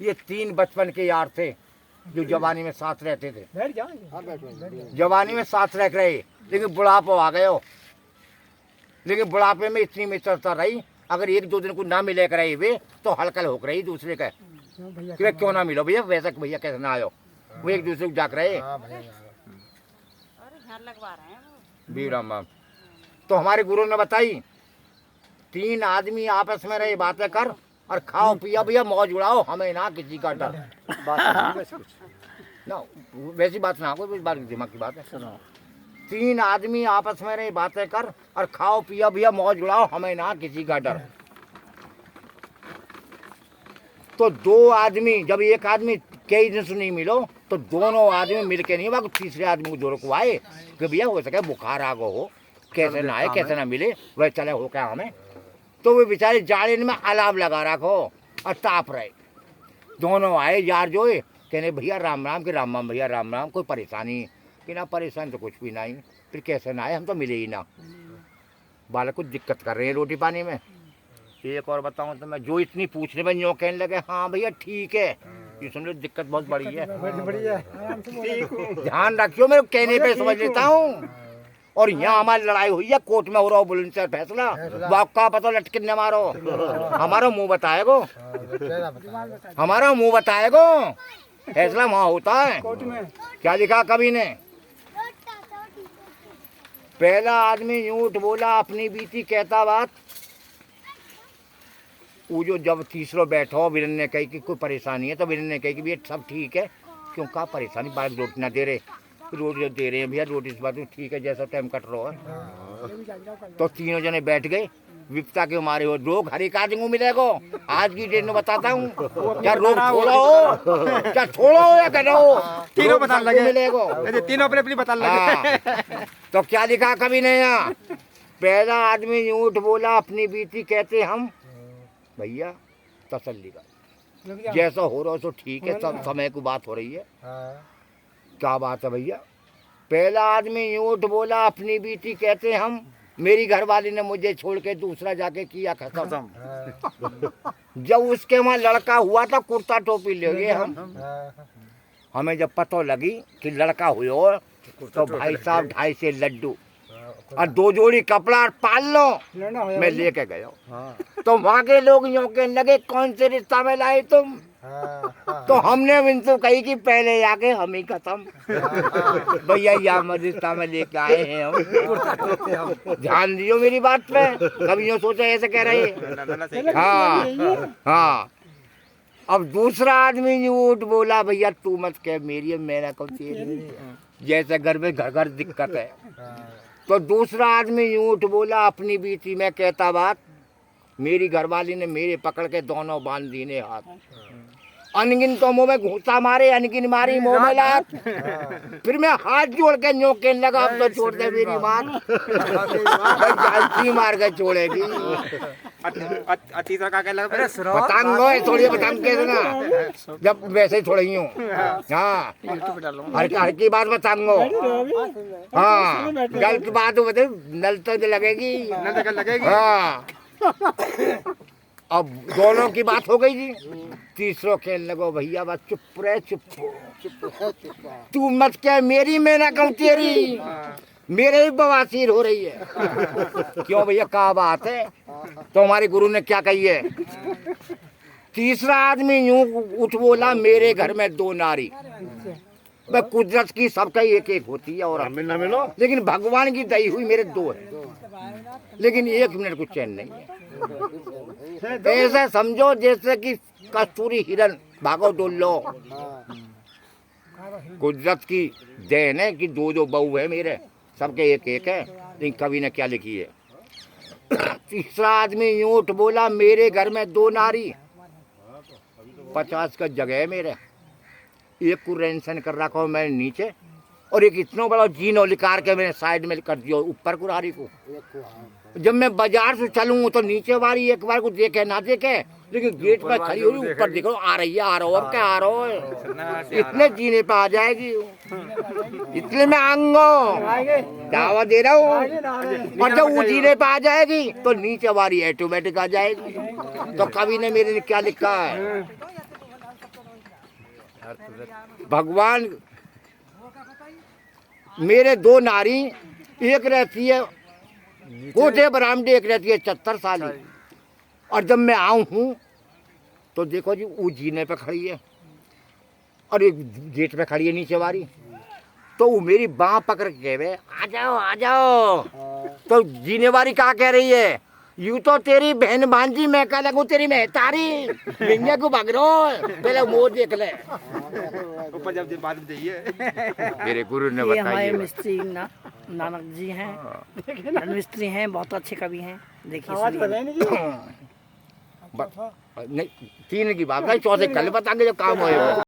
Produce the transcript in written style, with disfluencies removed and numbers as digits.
ये 3 बचपन के यार थे जो जवानी में साथ रहते थे, जवानी में साथ रह रहे, लेकिन बुढ़ापा आ गए हो। लेकिन बुढ़ापे में इतनी मित्रता रही, अगर 1-2 दिन को ना मिले करे वे तो हलकल हो रही दूसरे का कि वे क्यों ना मिलो भैया, वैसा भैया कैसे ना आयो, वो एक दूसरे को जाक रहे बीराम। तो हमारे गुरु ने बताई 3 आदमी आपस में रहे, बातें कर और खाओ पिया भैया, मौज उड़ाओ, हमें ना किसी का डर। ना वैसी बात ना, कोई बात दिमाग की बात है। 3 आदमी आपस में रहे, बातें कर और खाओ पिया भैया, मौज उड़ाओ, हमें ना किसी का डर। तो 2 आदमी, जब एक आदमी कई दिन से नहीं मिलो तो दोनों आदमी मिलके नहीं हुआ, तीसरे आदमी को जोर को आए कि भैया हो सके बुखार आ गो हो, कैसे ना आए, कैसे ना मिले, वह चले हो क्या हमें। तो वे बेचारे जाड़े में अलाव लगा रखो और ताप रहे। दोनों आए यार जो कहने भैया राम राम, के राम राम भैया राम राम, कोई परेशानी कि ना, परेशानी तो कुछ भी नहीं, फिर कैसे ना आए, हम तो मिले ही ना। बालक कुछ दिक्कत कर रहे हैं रोटी पानी में। एक और बताऊं तो मैं, जो इतनी पूछने में यूँ कहने लगे हाँ भैया ठीक है, ये सुन लो दिक्कत बहुत बड़ी है, ध्यान रखियो, मेरे कहने पे समझ लेता हूँ। और यहाँ हमारी लड़ाई हुई है, कोर्ट में हो रहा हो बुलंद से फैसला, बाप का पता लटके न मारो, हमारा मुंह बताएगो, हमारा मुंह बताएगो, फैसला वहाँ होता है। क्या लिखा कवि ने, पहला आदमी यूं बोला अपनी बीती कहता बात, वो जो जब तीसरो बैठो वीरन ने कही कि कोई परेशानी है, तो वीरन ने कही कि भैया सब ठीक है, क्यों कहा परेशानी, बाहर रोटी ना दे रहे, रोटी दे रहे हैं भैया, रोटी इस बात ठीक है, जैसा टाइम कट रहा है। तो तीनों जने बैठ गए, विपता के मारे हो रोग हर एक आदमी को मिलेगा। आज की डेट में बताता हूँ, क्या रोग छोड़ो, क्या छोड़ो या करो, तीनों बता लगे मिलेगा, तीनों अपने अपनी बता लगे। तो क्या लिखा कभी नहीं यहाँ, पहला आदमी ऊँट बोला अपनी बीती कहते हम, भैया तसल्ली का, जैसा हो रहा हो सो ठीक है, सब समय की बात हो रही है। क्या बात है भैया, पहला आदमी यूँ बोला अपनी बीती कहते हम, मेरी घरवाली ने मुझे छोड़ के दूसरा जाके किया खत्म। जब उसके वहाँ लड़का हुआ था कुर्ता टोपी ले गए हम, हमें जब पता लगी कि लड़का हुआ तो भाई साहब 2.5 से लड्डू और 2 जोड़ी कपड़ा और पाल लो, मैं लेके गया। तो वहाँ के लोग यूँ कहने लगे कौन से रिश्ता में लाए तुम, तो हमने विंतु कही कि पहले आके हम ही खत्म, भैया यहाँ रिश्ता में लेके आए हैं हम, ध्यान दियो मेरी बात पे, कभी यूँ सोचा ऐसे कह रहे हैं। हाँ हाँ। अब दूसरा आदमी यूँ बोला भैया तू मत कह मेरी, मेरा कौन तेरी, जैसे घर में घर दिक्कत है। तो दूसरा आदमी यूँ बोला अपनी बीती में कहता बात, मेरी घरवाली ने मेरे पकड़ के दोनों बांध दीने हाथ, अनगिन तो मुँह में घूसा मारे, अनगिन मारी मुँह में लात, फिर मैं हाथ जोड़ के न्योके लगा, अब तो छोड़ दे मेरी माँ, जानती मार के छोड़ेगी। तीसरा क्या लगा, बताऊंगा थोड़ी, बताऊंगा कैसे ना, जब वैसे ही थोड़ी हूँ। हाँ हर की बात बताऊंगा। हाँ गलत बात बता, नल तो लगेगी, हाँ। अब दोनों की बात हो गई जी, तीसरो खेल लगो भैया बस चुप रहे, चुप तू मत क्या मेरी, मैं ना कहूँ तेरी, मेरे ही बवासीर हो रही है। क्यों भैया क्या बात है, तो हमारे गुरु ने क्या कही है, तीसरा आदमी यूं उठ बोला मेरे घर में 2 नारी, मैं कुदरत की सबका एक एक होती है और मिलना मिलो, लेकिन भगवान की दई हुई मेरे 2 है, लेकिन 1 मिनट को चैन नहीं है। ऐसे समझो जैसे कि कस्तूरी हिरन भागो डोल लो, कुदरत की देन है कि 2 बहू है मेरे, सबके एक एक है। लेकिन कवि ने क्या लिखी है, तीसरा आदमी यूं बोला मेरे घर में 2 नारी, 50 का जगह है मेरे, एक को रेंसन कर रखा हूँ मैं नीचे, और एक इतना बड़ा जीनो लिकार के मैंने साइड में कर दिया ऊपर कुरारी को। जब मैं बाजार से चलूँ तो नीचे वाली एक बार को देखे ना देखे, लेकिन गेट पर खड़ी हो रही, ऊपर देखो आ रही है, आ रहा हो, अब क्या आ रहा हो, इतने जीने पे आ जाएगी, इतने में आऊंगा दावा दे रहा हूँ। और जब वो जीने पे आ जाएगी तो नीचे वाली ऑटोमेटिक आ जाएगी। तो कवि ने मेरे लिए क्या लिखा है, भगवान मेरे दो नारी, एक रहती है कोठे बरामदे, एक रहती है 74 साल की। और जब मैं आऊं हूं तो देखो जी वो जीने पे खड़ी है और एक गेट पे खड़ी है नीचे वाली। तो वो मेरी बाँह पकड़ के वे आ जाओ आ जाओ। तो जीने वाली क्या कह रही है, यूं तो तेरी बहन भांजी, मैं कह लगू तेरी महतारी मिंजा को भगरो, पहले मोर देख ले। ऊपर जब मालूम चाहिए। मेरे गुरु ने ये हमारे बताया। मिस्त्री नानक जी हैं, मिस्त्री हैं, बहुत अच्छे कवि हैं। देखिए नहीं 3 की बात नहीं, चौथे कल बताएंगे जब काम होएगा।